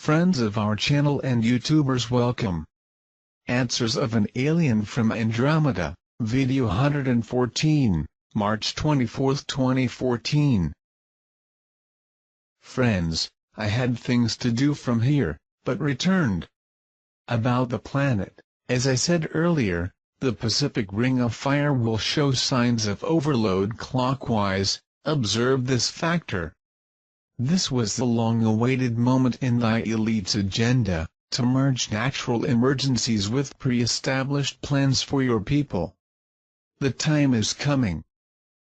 Friends of our channel and YouTubers, welcome. Answers of an Alien from Andromeda, Video 114, March 24, 2014. Friends, I had things to do from here, but returned. About the planet, as I said earlier, the Pacific Ring of Fire will show signs of overload clockwise. Observe this factor. This was the long-awaited moment in thy elite's agenda, to merge natural emergencies with pre-established plans for your people. The time is coming.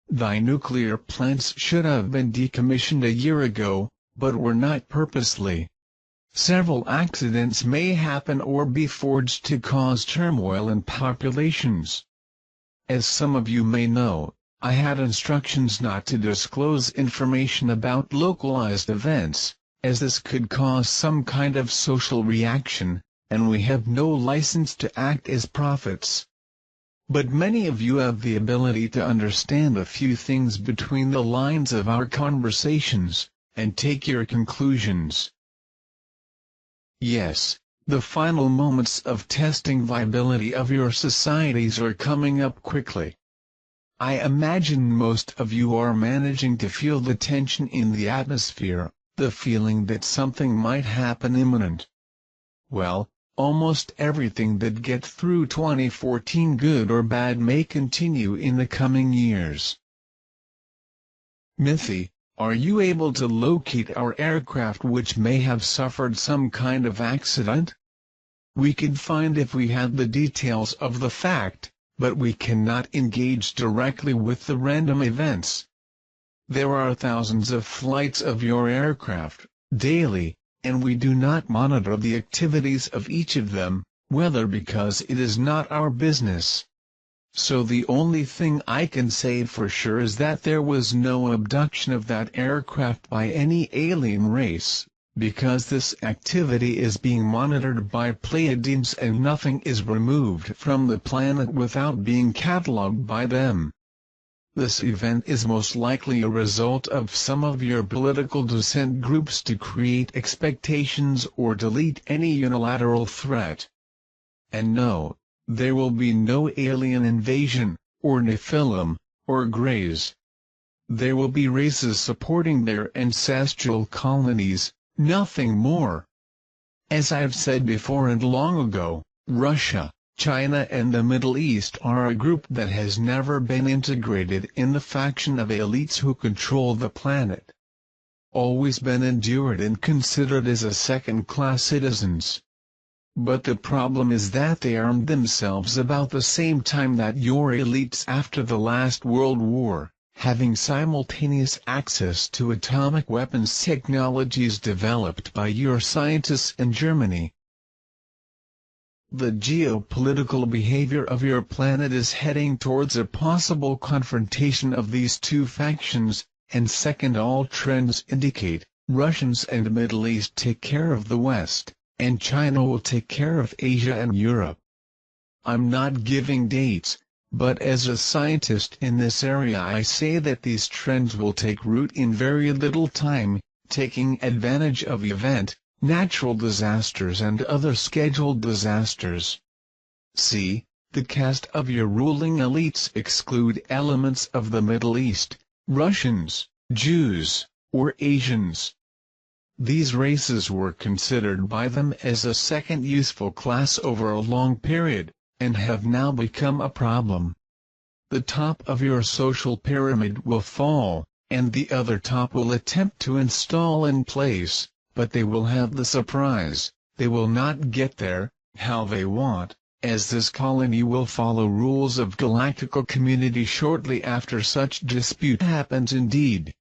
Thy nuclear plants should have been decommissioned a year ago, but were not purposely. Several accidents may happen or be forged to cause turmoil in populations. As some of you may know, I had instructions not to disclose information about localized events, as this could cause some kind of social reaction, and we have no license to act as prophets. But many of you have the ability to understand a few things between the lines of our conversations, and take your conclusions. Yes, the final moments of testing viability of your societies are coming up quickly. I imagine most of you are managing to feel the tension in the atmosphere, the feeling that something might happen imminent. Well, almost everything that gets through 2014, good or bad, may continue in the coming years. Mithy, are you able to locate our aircraft which may have suffered some kind of accident? We could find if we had the details of the fact, but we cannot engage directly with the random events. There are thousands of flights of your aircraft, daily, and we do not monitor the activities of each of them, whether because it is not our business. So the only thing I can say for sure is that there was no abduction of that aircraft by any alien race, because this activity is being monitored by Pleiadians and nothing is removed from the planet without being catalogued by them. This event is most likely a result of some of your political dissent groups to create expectations or delete any unilateral threat. And no, there will be no alien invasion, or Nephilim, or Greys. There will be races supporting their ancestral colonies, nothing more. As I've said before and long ago, Russia, China and the Middle East are a group that has never been integrated in the faction of elites who control the planet. Always been endured and considered as a second-class citizens. But the problem is that they armed themselves about the same time that your elites after the last World War, having simultaneous access to atomic weapons technologies developed by your scientists in Germany. The geopolitical behavior of your planet is heading towards a possible confrontation of these two factions, and second, all trends indicate, Russians and Middle East take care of the West, and China will take care of Asia and Europe. I'm not giving dates, but as a scientist in this area I say that these trends will take root in very little time, taking advantage of natural disasters and other scheduled disasters. See, the cast of your ruling elites exclude elements of the Middle East, Russians, Jews, or Asians. These races were considered by them as a second useful class over a long period, and have now become a problem. The top of your social pyramid will fall, and the other top will attempt to install in place, but they will have the surprise, they will not get there, how they want, as this colony will follow rules of galactical community shortly after such dispute happens indeed.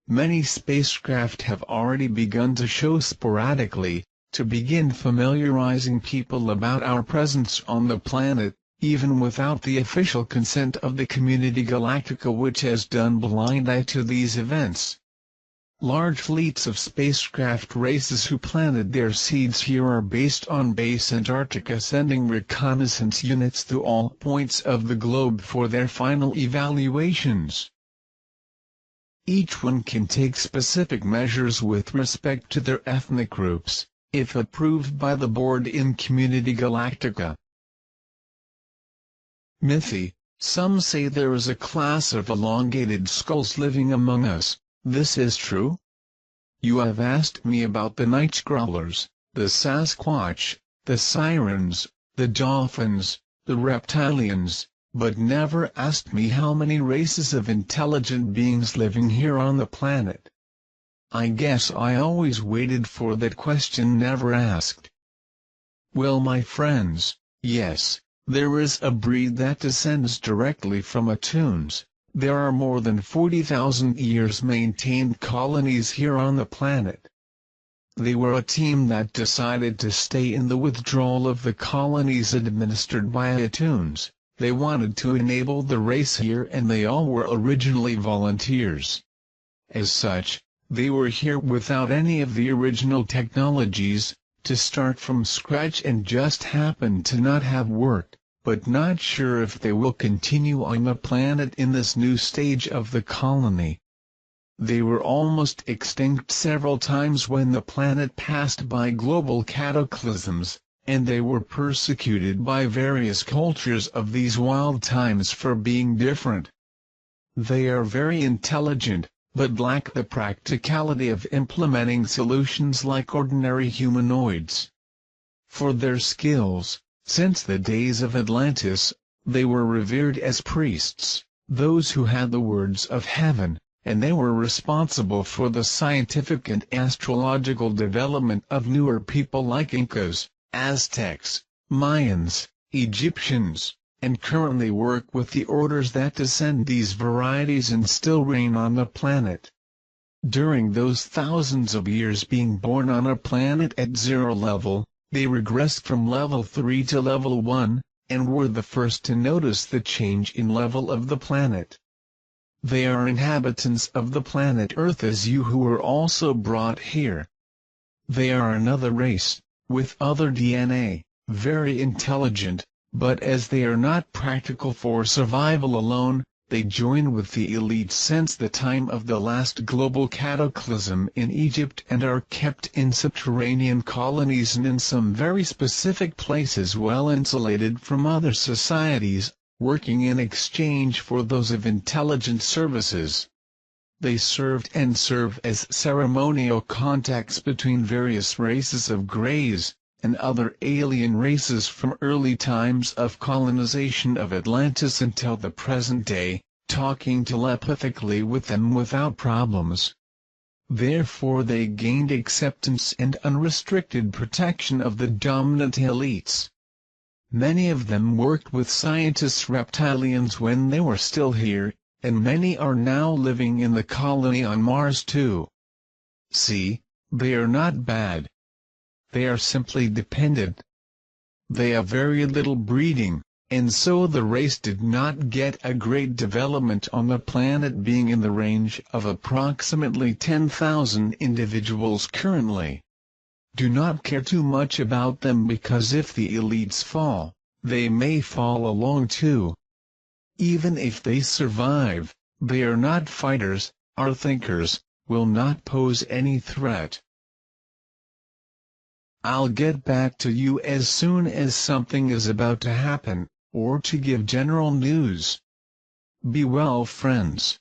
Many spacecraft have already begun to show sporadically, to begin familiarizing people about our presence on the planet, even without the official consent of the Community Galactica, which has done blind eye to these events. Large fleets of spacecraft races who planted their seeds here are based on base Antarctica, sending reconnaissance units to all points of the globe for their final evaluations. Each one can take specific measures with respect to their ethnic groups, if approved by the board in Community Galactica. Mythy. Some say there is a class of elongated skulls living among us. This is true? You have asked me about the night-crawlers, the Sasquatch, the sirens, the dolphins, the reptilians, but never asked me how many races of intelligent beings living here on the planet. I guess I always waited for that question never asked. Well, my friends, yes, there is a breed that descends directly from Atoons. There are more than 40,000 years maintained colonies here on the planet. They were a team that decided to stay in the withdrawal of the colonies administered by Atoons. They wanted to enable the race here, and they all were originally volunteers. As such, they were here without any of the original technologies, to start from scratch, and just happened to not have work, but not sure if they will continue on the planet in this new stage of the colony. They were almost extinct several times when the planet passed by global cataclysms, and they were persecuted by various cultures of these wild times for being different. They are very intelligent, but lack the practicality of implementing solutions like ordinary humanoids. For their skills, since the days of Atlantis, they were revered as priests, those who had the words of heaven, and they were responsible for the scientific and astrological development of newer people like Incas, Aztecs, Mayans, Egyptians, and currently work with the orders that descend these varieties and still reign on the planet. During those thousands of years being born on a planet at 0 level, they regressed from level 3 to level 1, and were the first to notice the change in level of the planet. They are inhabitants of the planet Earth as you who were also brought here. They are another race, with other DNA, very intelligent, but as they are not practical for survival alone, they join with the elite since the time of the last global cataclysm in Egypt and are kept in subterranean colonies and in some very specific places well insulated from other societies, working in exchange for those of intelligent services. They served and serve as ceremonial contacts between various races of Greys, and other alien races from early times of colonization of Atlantis until the present day, talking telepathically with them without problems. Therefore they gained acceptance and unrestricted protection of the dominant elites. Many of them worked with scientists reptilians when they were still here, and many are now living in the colony on Mars too. See, they are not bad. They are simply dependent. They have very little breeding, and so the race did not get a great development on the planet, being in the range of approximately 10,000 individuals currently. Do not care too much about them, because if the elites fall, they may fall along too. Even if they survive, they are not fighters, are thinkers, will not pose any threat. I'll get back to you as soon as something is about to happen, or to give general news. Be well, friends.